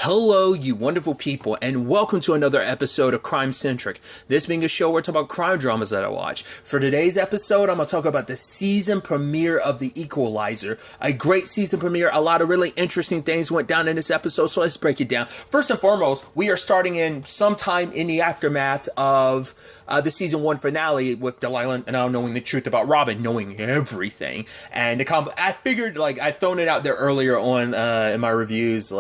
Hello, you wonderful people, and welcome to another episode of Crime Centric. This being a show where I talk about crime dramas that I watch. For today's episode, I'm going to talk about the season premiere of The Equalizer. A great season premiere. A lot of really interesting things went down in this episode, so let's break it down. First and foremost, we are starting in sometime in the aftermath of the season 1 finale with Delilah now knowing the truth about Robin, knowing everything. And I figured, I'd thrown it out there earlier on in my reviews,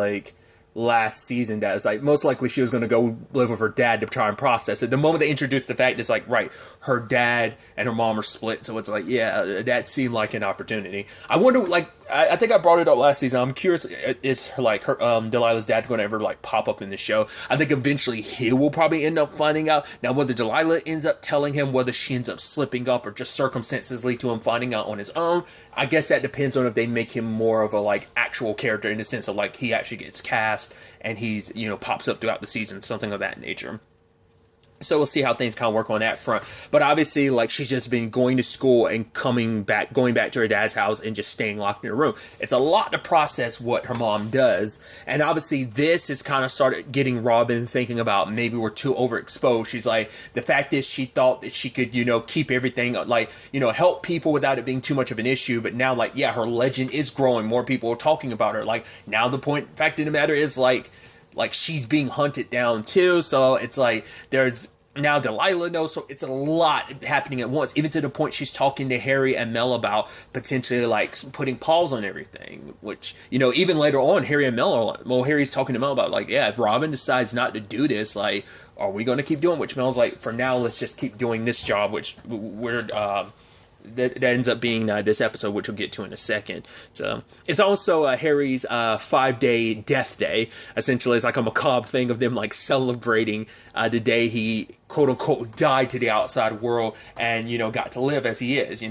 last season, that it's most likely she was going to go live with her dad to try and process it. The moment they introduced the fact, it's right, her dad and her mom are split, so it's yeah, that seemed like an opportunity. I wonder, I think I brought it up last season. I'm curious, is her Delilah's dad going to ever pop up in the show? I think eventually he will probably end up finding out. Now, whether Delilah ends up telling him, whether she ends up slipping up, or just circumstances lead to him finding out on his own, I guess that depends on if they make him more of a actual character, in the sense of he actually gets cast and he's pops up throughout the season, something of that nature. So we'll see how things kind of work on that front. But obviously, she's just been going to school and going back to her dad's house and just staying locked in her room. It's a lot to process what her mom does. And obviously, this has kind of started getting Robin thinking about maybe we're too overexposed. She's the fact is she thought that she could, keep everything, help people without it being too much of an issue. But now, yeah, her legend is growing. More people are talking about her. Now the fact of the matter is, she's being hunted down too, so it's there's now Delilah knows, so it's a lot happening at once, even to the point she's talking to Harry and Mel about potentially putting pause on everything, which, even later on, Harry and Mel are Harry's talking to Mel about yeah, if Robin decides not to do this, are we going to keep doing, which Mel's for now, let's just keep doing this job, which we're that ends up being this episode, which we'll get to in a second. So it's also Harry's 5-day death day. Essentially, it's a macabre thing of them celebrating the day he quote unquote died to the outside world and got to live as he is.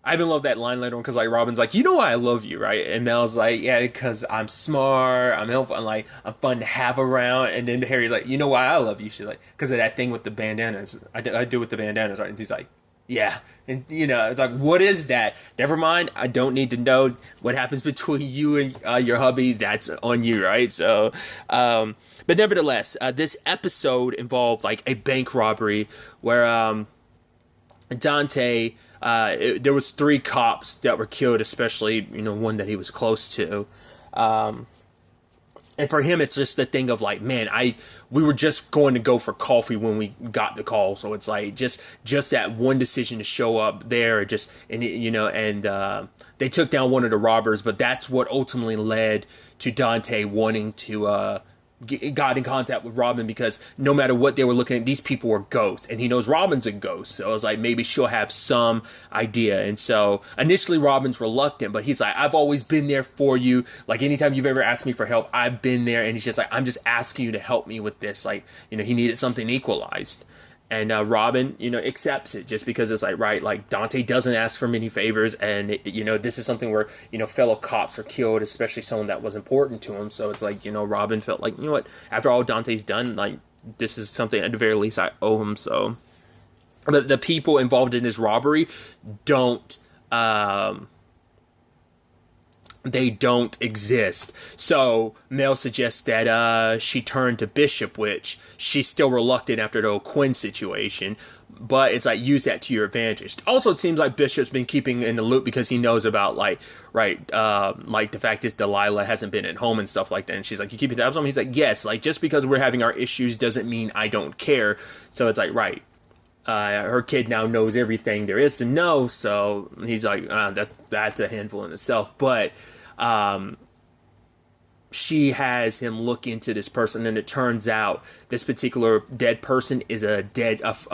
I even love that line later on because Robin's you know why I love you, right? And Mel's yeah, because I'm smart, I'm helpful, I'm fun to have around. And then Harry's you know why I love you? She's because of that thing with the bandanas. I do with the bandanas, right? And he's yeah, and it's what is that? Never mind, I don't need to know what happens between you and your hubby. That's on you, right? So, but nevertheless, this episode involved a bank robbery where Dante, there was 3 cops that were killed, especially one that he was close to. And for him, it's just the thing of man, we were just going to go for coffee when we got the call. So it's just that one decision to show up there, and they took down one of the robbers. But that's what ultimately led to Dante wanting to got in contact with Robin, because no matter what they were looking at, these people were ghosts, and he knows Robin's a ghost, so it's maybe she'll have some idea. And so initially Robin's reluctant, but he's I've always been there for you, anytime you've ever asked me for help, I've been there. And he's just I'm just asking you to help me with this. He needed something equalized. And Robin, accepts it just because it's right, Dante doesn't ask for many favors, and this is something where fellow cops are killed, especially someone that was important to him. So it's Robin felt you know what, after all Dante's done, this is something at the very least I owe him. So the people involved in this robbery don't exist. So Mel suggests that she turned to Bishop, which she's still reluctant after the whole Quinn situation, but it's use that to your advantage. Also, it seems like Bishop's been keeping in the loop because he knows about the fact is Delilah hasn't been at home and stuff like that, and she's you keep tabs on him? He's yes, just because we're having our issues doesn't mean I don't care. So it's right, her kid now knows everything there is to know, so he's that's a handful in itself. But she has him look into this person, and it turns out this particular dead person is a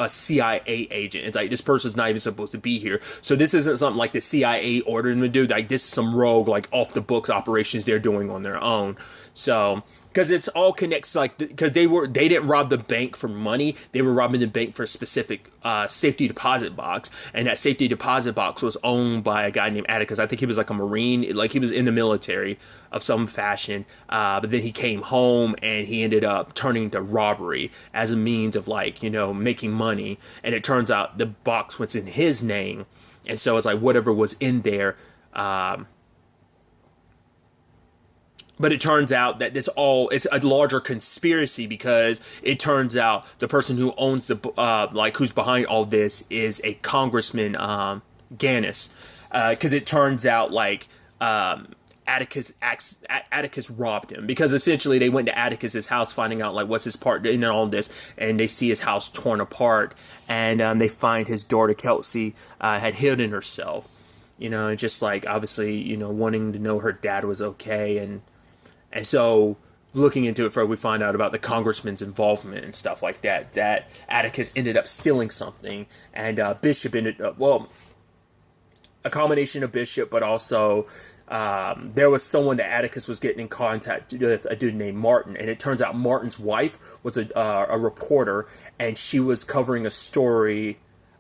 CIA agent. It's this person's not even supposed to be here. So this isn't something the CIA ordered him to do. This is some rogue, off the books operations they're doing on their own. So, because it's all connects, because they didn't rob the bank for money, they were robbing the bank for a specific safety deposit box, and that safety deposit box was owned by a guy named Atticus. I think he was a Marine, he was in the military of some fashion, but then he came home and he ended up turning to robbery as a means of making money, and it turns out the box was in his name, and so it's whatever was in there But it turns out that it's a larger conspiracy, because it turns out the person who owns who's behind all this is a congressman, Ganis. Because it turns out Atticus robbed him, because essentially they went to Atticus's house finding out what's his part in all this, and they see his house torn apart, and they find his daughter Kelsey had hidden herself, just obviously wanting to know her dad was okay, and so looking into it further, we find out about the congressman's involvement and stuff like that, that Atticus ended up stealing something, and Bishop ended up, a combination of Bishop, but also there was someone that Atticus was getting in contact with, a dude named Martin, and it turns out Martin's wife was a reporter, and she was covering a story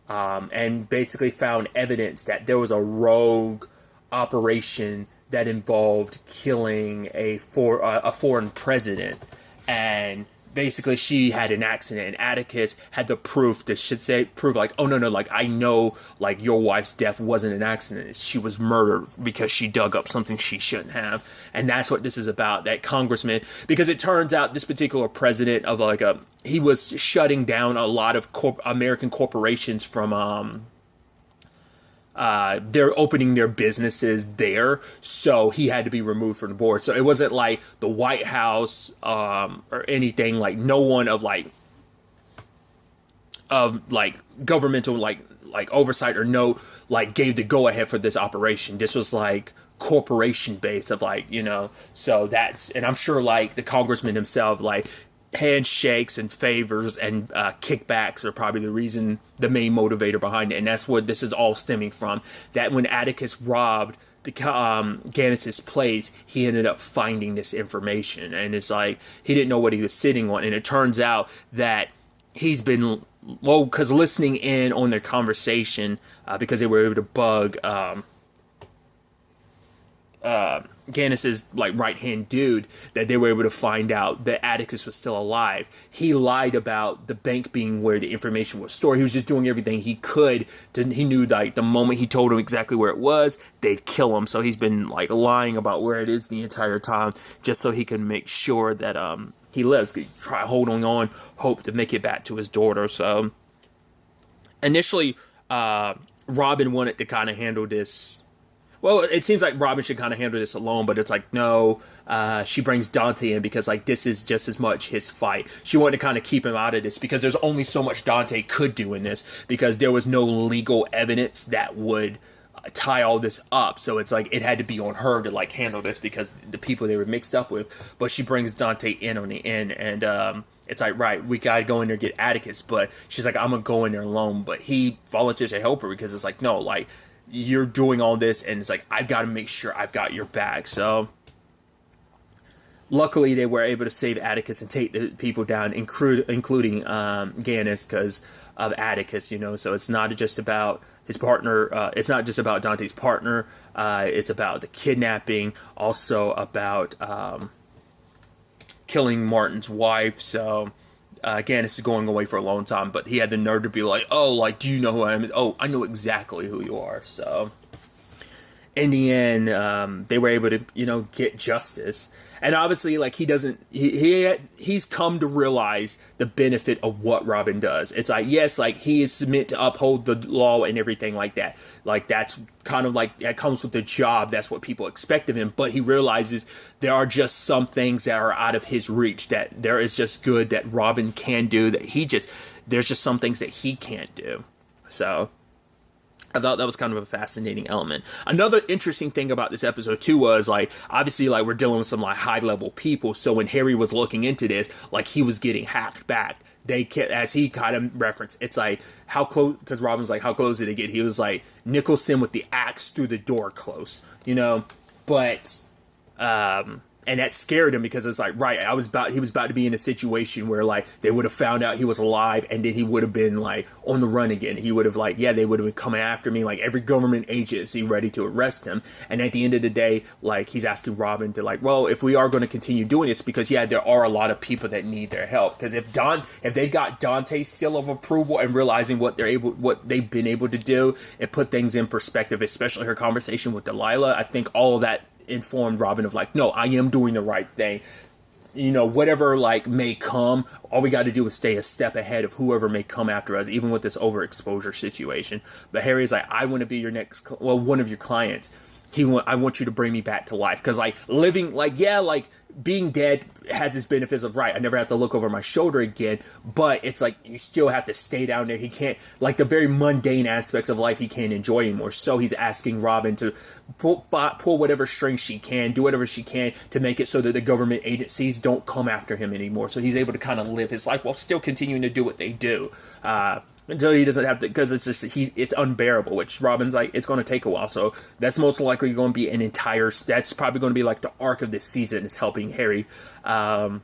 and basically found evidence that there was a rogue operation that involved killing a foreign president, and basically she had an accident, and Atticus had the proof oh no, I know your wife's death wasn't an accident, she was murdered because she dug up something she shouldn't have. And that's what this is about, that congressman, because it turns out this particular president of he was shutting down a lot of American corporations from they're opening their businesses there, so he had to be removed from the board. So it wasn't like the White House or anything, no one of governmental oversight or gave the go ahead for this operation. This was corporation based of so that's, and I'm sure the congressman himself handshakes and favors and kickbacks are probably the main motivator behind it, and that's what this is all stemming from. That when Atticus robbed the Gannis's place, he ended up finding this information, and it's he didn't know what he was sitting on, and it turns out that he's been because listening in on their conversation, because they were able to bug Gannis's right-hand dude, that they were able to find out that Atticus was still alive. He lied about the bank being where the information was stored. He was just doing everything he could he knew the moment he told him exactly where it was, they'd kill him. So he's been lying about where it is the entire time, just so he can make sure that he lives. Try holding on, hope to make it back to his daughter. So initially Robin wanted to kind of handle this. Well, it seems like Robin should kind of handle this alone, but it's no, she brings Dante in because this is just as much his fight. She wanted to kind of keep him out of this because there's only so much Dante could do in this, because there was no legal evidence that would tie all this up. So it's it had to be on her to handle this because the people they were mixed up with. But she brings Dante in on the end, and it's right, we gotta go in there and get Atticus, but she's I'm gonna go in there alone. But he volunteers to help her because it's no, you're doing all this, and it's I've got to make sure I've got your back. So luckily they were able to save Atticus and take the people down, including Gannis, because of Atticus, so it's not just about his partner, it's not just about Dante's partner, it's about the kidnapping, also about killing Martin's wife. So Gannis is going away for a long time, but he had the nerve to be do you know who I am? Oh, I know exactly who you are. So in the end, they were able to, get justice. And obviously, he's come to realize the benefit of what Robin does. It's yes, he is meant to uphold the law and everything like that. That's kind of that comes with the job. That's what people expect of him. But he realizes there are just some things that are out of his reach, that there is just good that Robin can do, that there's just some things that he can't do. So I thought that was kind of a fascinating element. Another interesting thing about this episode too was obviously we're dealing with some high level people. So when Harry was looking into this, he was getting hacked back. They kept, as he kind of referenced, it's how close, because Robin's how close did it get? He was Nicholson with the axe through the door close, but and that scared him because it's right, he was about to be in a situation where they would have found out he was alive, and then he would have been on the run again. He would have they would have been coming after me, every government agency ready to arrest him. And at the end of the day, he's asking Robin to well, if we are going to continue doing this, because there are a lot of people that need their help. Because if they've got Dante's seal of approval and realizing what they've been able to do, it put things in perspective, especially her conversation with Delilah. I think all of that informed Robin of like, no, I am doing the right thing. You know, whatever like may come, all we got to do is stay a step ahead of whoever may come after us, even with this overexposure situation. But Harry's like, I want to be your one of your clients. I want you to bring me back to life. Because like living, like, yeah, like being dead has its benefits of, right, I never have to look over my shoulder again, but it's like you still have to stay down there. He can't, like the very mundane aspects of life he can't enjoy anymore. So he's asking Robin to pull whatever strings she can, do whatever she can to make it so that the government agencies don't come after him anymore. So he's able to kind of live his life while still continuing to do what they do. Until he doesn't have to, because it's just, it's unbearable, which Robin's like, it's going to take a while. So that's most likely going to be that's probably going to be like the arc of this season, is helping Harry come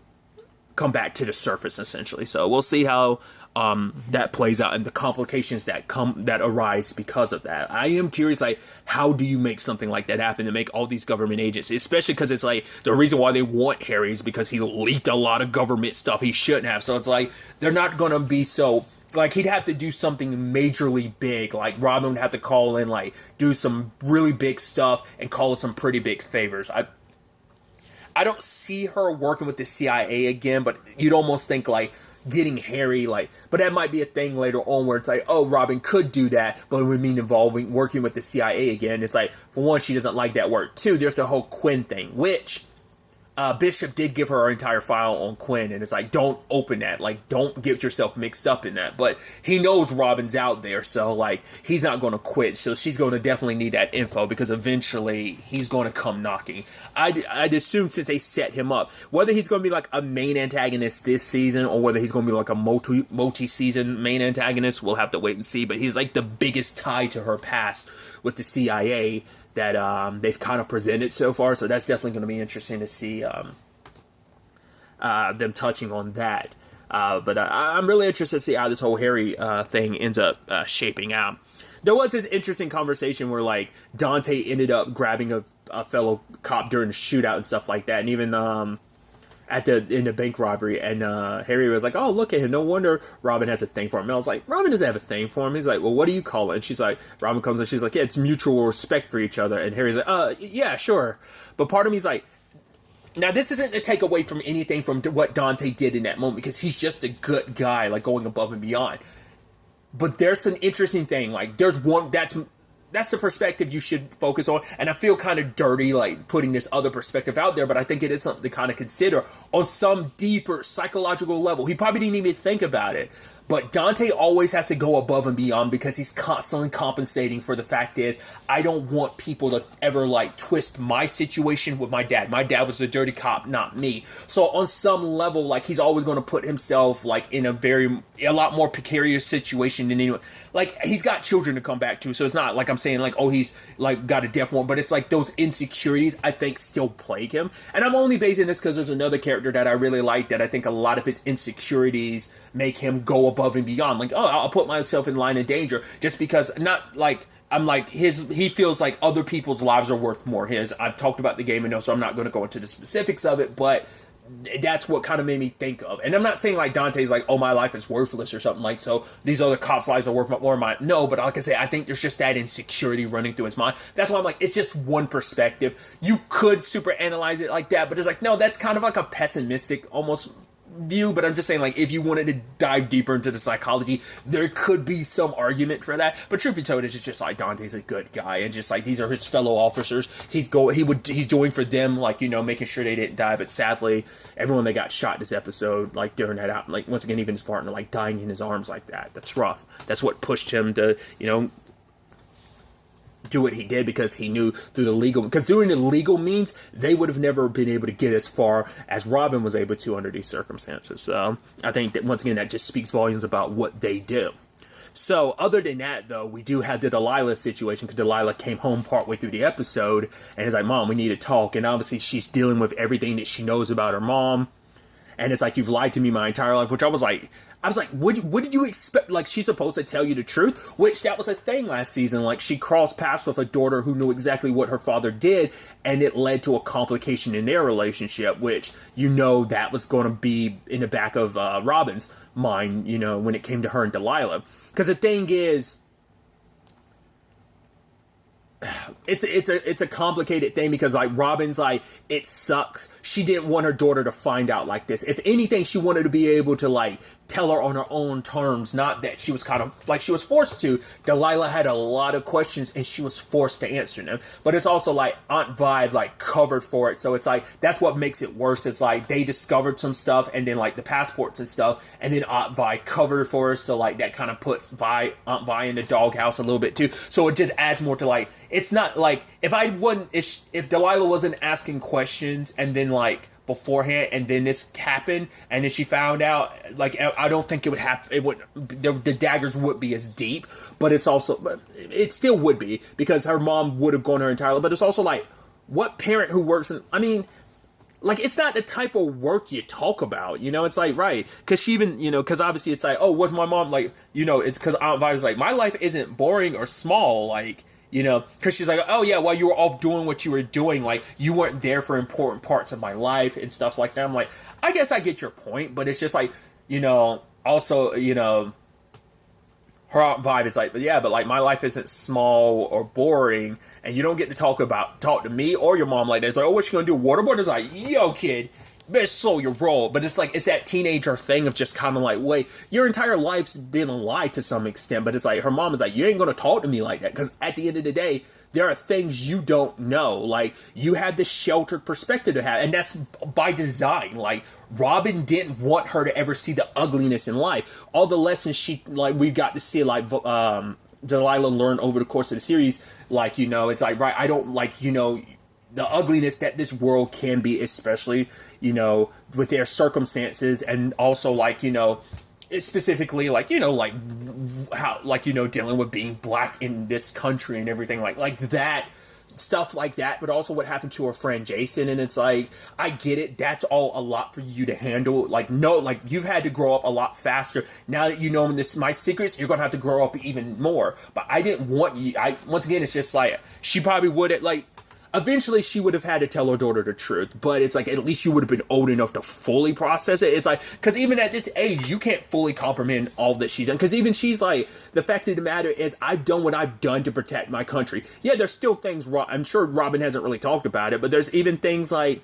back to the surface, essentially. So we'll see how that plays out and the complications that arise because of that. I am curious, like, how do you make something like that happen, to make all these government agencies, especially because it's like the reason why they want Harry is because he leaked a lot of government stuff he shouldn't have. So it's like they're not going to be so. Like, he'd have to do something majorly big. Like, Robin would have to call in, like, do some really big stuff and call it some pretty big favors. I don't see her working with the CIA again, but you'd almost think, like, getting Harry, like, but that might be a thing later on where it's like, oh, Robin could do that, but it would mean working with the CIA again. It's like, for one, she doesn't like that word. Two, there's the whole Quinn thing, which Bishop did give her entire file on Quinn, and it's like, don't open that, like, don't get yourself mixed up in that. But he knows Robin's out there, so like, he's not going to quit. So she's going to definitely need that info, because eventually he's going to come knocking. I'd assume, since they set him up, whether he's going to be like a main antagonist this season or whether he's going to be like a multi-season main antagonist, we'll have to wait and see. But he's like the biggest tie to her past with the CIA that they've kind of presented so far. So that's definitely going to be interesting to see them touching on that. But I'm really interested to see how this whole Harry thing ends up shaping out. There was this interesting conversation where, like, Dante ended up grabbing a fellow cop during the shootout and stuff like that. And even in the bank robbery, and Harry was like, oh, look at him, no wonder Robin has a thing for him. And I was like, Robin doesn't have a thing for him. He's like, well, what do you call it? And she's like, Robin comes and she's like, yeah, it's mutual respect for each other. And Harry's like, yeah, sure. But part of me's like, now this isn't a take away from anything from what Dante did in that moment, because he's just a good guy, like, going above and beyond. But there's an interesting thing, like, there's one, that's the perspective you should focus on. And I feel kind of dirty, like, putting this other perspective out there, but I think it is something to kind of consider on some deeper psychological level. He probably didn't even think about it, but Dante always has to go above and beyond, because he's constantly compensating for the fact is, I don't want people to ever, like, twist my situation with my dad. My dad was the dirty cop, not me. So on some level, like, he's always going to put himself, like, in a lot more precarious situation than anyone. Like, he's got children to come back to, so it's not like I'm saying, like, oh, he's, like, got a death warrant, but it's like those insecurities, I think, still plague him. And I'm only basing this because there's another character that I really like, that I think a lot of his insecurities make him go above and beyond. Like, oh, I'll put myself in line of danger, just because, not like, I'm like, he feels like other people's lives are worth more. I've talked about the game enough, so I'm not going to go into the specifics of it, but that's what kind of made me think of. And I'm not saying, like, Dante's like, oh, my life is worthless or something, like, so these other cops' lives are worth more than mine. No, but like I say, I think there's just that insecurity running through his mind. That's why I'm like, it's just one perspective. You could super analyze it like that, but it's like, no, that's kind of like a pessimistic almost view. But I'm just saying, like, if you wanted to dive deeper into the psychology, there could be some argument for that. But truth be told, it's just like, Dante's a good guy, and just like, these are his fellow officers. He's doing for them, like, you know, making sure they didn't die. But sadly, everyone that got shot this episode, like, during that out, like, once again, even his partner, like, dying in his arms like that, that's rough. That's what pushed him to, you know, do what he did, because he knew because during the legal means, they would have never been able to get as far as Robin was able to under these circumstances. So I think that, once again, that just speaks volumes about what they do. So other than that, though, we do have the Delilah situation, because Delilah came home partway through the episode and is like, Mom, we need to talk. And obviously she's dealing with everything that she knows about her mom. And it's like, you've lied to me my entire life, which I was like, what did you expect? Like, she's supposed to tell you the truth, which that was a thing last season. Like, she crossed paths with a daughter who knew exactly what her father did, and it led to a complication in their relationship, which, you know, that was going to be in the back of Robin's mind, you know, when it came to her and Delilah. Because the thing is, it's a complicated thing because like Robin's like, it sucks. She didn't want her daughter to find out like this. If anything, she wanted to be able to like tell her on her own terms, not that she was kind of like she was forced to. Delilah had a lot of questions and she was forced to answer them. But it's also like Aunt Vi like covered for it, so it's like that's what makes it worse. It's like they discovered some stuff and then like the passports and stuff, and then Aunt Vi covered for us, so like that kind of puts Aunt Vi in the doghouse a little bit too. So it just adds more to like, it's not like if Delilah wasn't asking questions and then like beforehand and then this happened and then she found out, like I don't think it would happen. It would, the daggers would be as deep, but it still would be because her mom would have gone her entire life. But it's also like, what parent who works in, I mean, like, it's not the type of work you talk about, you know? It's like, right, because she even, you know, because obviously it's like, oh, was my mom, like, you know, it's because Aunt Vi was like, my life isn't boring or small, like, you know, because she's like, oh, yeah, while you were off doing what you were doing, like, you weren't there for important parts of my life and stuff like that. I'm like, I guess I get your point, but it's just like, you know, also, you know, her vibe is like, but yeah, but like my life isn't small or boring, and you don't get to talk to me or your mom like that. It's like, oh, what's she gonna do? Waterboard? It's like, yo, kid, you better slow your roll. But it's like, it's that teenager thing of just kind of like, wait, your entire life's been a lie to some extent. But it's like, her mom is like, you ain't gonna talk to me like that, because at the end of the day, there are things you don't know. Like, you have this sheltered perspective to have, and that's by design. Like, Robin didn't want her to ever see the ugliness in life. All the lessons we got to see, like, Delilah learn over the course of the series, like, you know, it's like, right, I don't, like, you know, the ugliness that this world can be, especially, you know, with their circumstances, and also, like, you know, specifically, like, you know, like, how, like, you know, dealing with being black in this country and everything, like that, stuff like that, but also what happened to her friend Jason. And it's like, I get it, that's all a lot for you to handle. Like, no, like, you've had to grow up a lot faster. Now that you know my secrets, you're gonna have to grow up even more. But I didn't want you, once again, it's just like, she probably would have, like, eventually she would have had to tell her daughter the truth, but it's like, at least you would have been old enough to fully process it. It's like, because even at this age, you can't fully comprehend all that she's done. Because even she's like, the fact of the matter is, I've done what I've done to protect my country. Yeah, there's still things wrong. I'm sure Robin hasn't really talked about it, but there's even things like,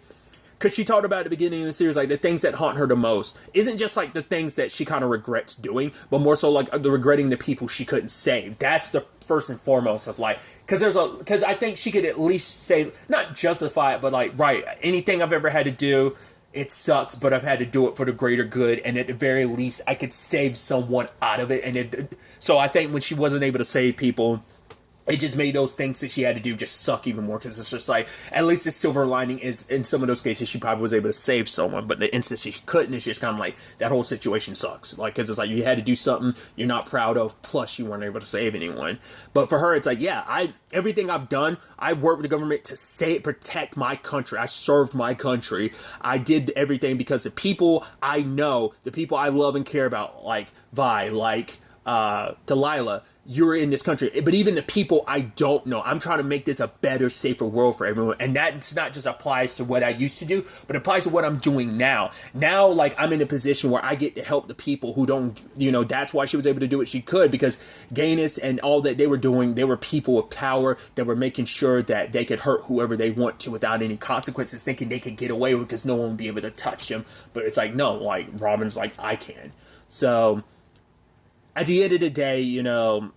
because she talked about at the beginning of the series, like, the things that haunt her the most isn't just, like, the things that she kind of regrets doing, but more so, like, the regretting the people she couldn't save. That's the first and foremost of, like, because I think she could at least say, not justify it, but, like, right, anything I've ever had to do, it sucks, but I've had to do it for the greater good, and at the very least, I could save someone out of it. And so I think when she wasn't able to save people, it just made those things that she had to do just suck even more, because it's just like, at least the silver lining is, in some of those cases, she probably was able to save someone, but the instances she couldn't, it's just kind of like, that whole situation sucks. Like, because it's like, you had to do something you're not proud of, plus you weren't able to save anyone. But for her, it's like, yeah, everything I've done, I worked with the government to protect my country. I served my country. I did everything because the people I know, the people I love and care about, like Vi, like Delilah, you're in this country, but even the people I don't know, I'm trying to make this a better, safer world for everyone. And that's not just applies to what I used to do, but it applies to what I'm doing now. Now, like, I'm in a position where I get to help the people who don't, you know, that's why she was able to do what she could, because Gaines and all that they were doing, they were people with power that were making sure that they could hurt whoever they want to without any consequences, thinking they could get away with it because no one would be able to touch them. But it's like, no, like, Robin's like, I can. So at the end of the day, you know,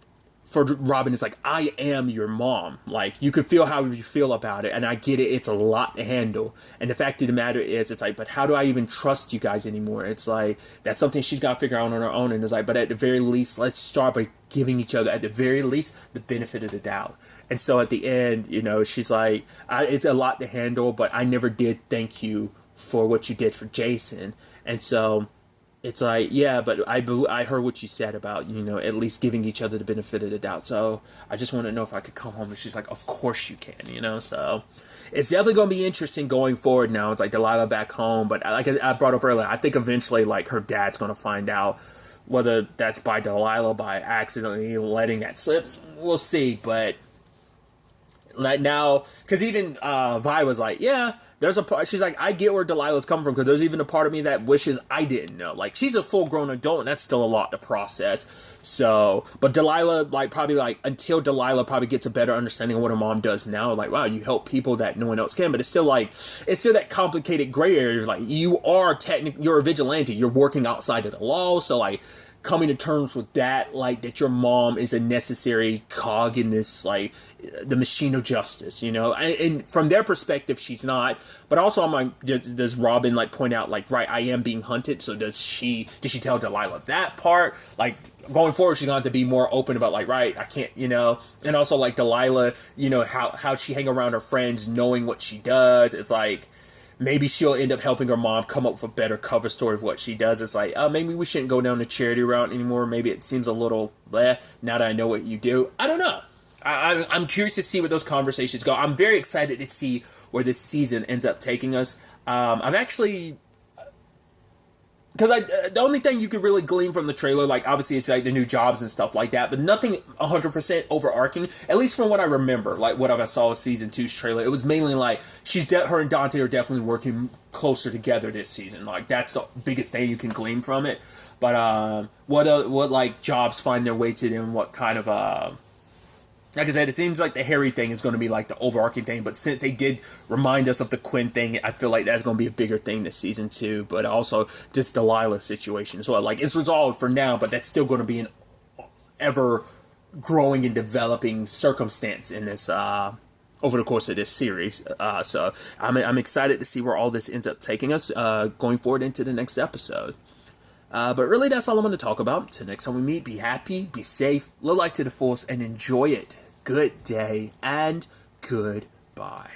for Robin, it's like, I am your mom. Like, you could feel how you feel about it, and I get it. It's a lot to handle. And the fact of the matter is, it's like, but how do I even trust you guys anymore? It's like, that's something she's got to figure out on her own. And it's like, but at the very least, let's start by giving each other, at the very least, the benefit of the doubt. And so at the end, you know, she's like, it's a lot to handle, but I never did thank you for what you did for Jason. And so it's like, yeah, but I heard what you said about, you know, at least giving each other the benefit of the doubt. So I just want to know if I could come home. And she's like, of course you can, you know. So it's definitely going to be interesting going forward now. It's like Delilah back home. But like I brought up earlier, I think eventually, like, her dad's going to find out, whether that's by Delilah, by accidentally letting that slip. We'll see. But Like now, because even Vi was like, yeah, there's a part. She's like, I get where Delilah's coming from because there's even a part of me that wishes I didn't know. Like she's a full grown adult, and that's still a lot to process. So, but Delilah, like probably like until Delilah probably gets a better understanding of what her mom does now. Like, wow, you help people that no one else can. But it's still that complicated gray area. Like you are you're a vigilante. You're working outside of the law. So like, coming to terms with that, like that your mom is a necessary cog in this, like the machine of justice, you know, and from their perspective, she's not. But also, I'm like, does Robin like point out like, right, I am being hunted? So did she tell Delilah that part? Like going forward, she's going to have to be more open about like, right, I can't, you know, and also like Delilah, you know, how she hang around her friends, knowing what she does. It's like, maybe she'll end up helping her mom come up with a better cover story of what she does. It's like, maybe we shouldn't go down the charity route anymore. Maybe it seems a little bleh now that I know what you do. I don't know. I'm curious to see where those conversations go. I'm very excited to see where this season ends up taking us. I've actually... Because the only thing you could really glean from the trailer, like, obviously it's like the new jobs and stuff like that, but nothing 100% overarching, at least from what I remember, like what I saw of Season 2's trailer. It was mainly like, her and Dante are definitely working closer together this season. Like, that's the biggest thing you can glean from it. But what like, jobs find their way to them, what kind of... Like I said, it seems like the Harry thing is going to be like the overarching thing, but since they did remind us of the Quinn thing, I feel like that's going to be a bigger thing this season too. But also just Delilah's situation as well. Like it's resolved for now, but that's still going to be an ever growing and developing circumstance in this over the course of this series. So I'm excited to see where all this ends up taking us going forward into the next episode. But really, that's all I'm going to talk about. Till next time we meet, be happy, be safe, live life to the fullest, and enjoy it. Good day, and goodbye.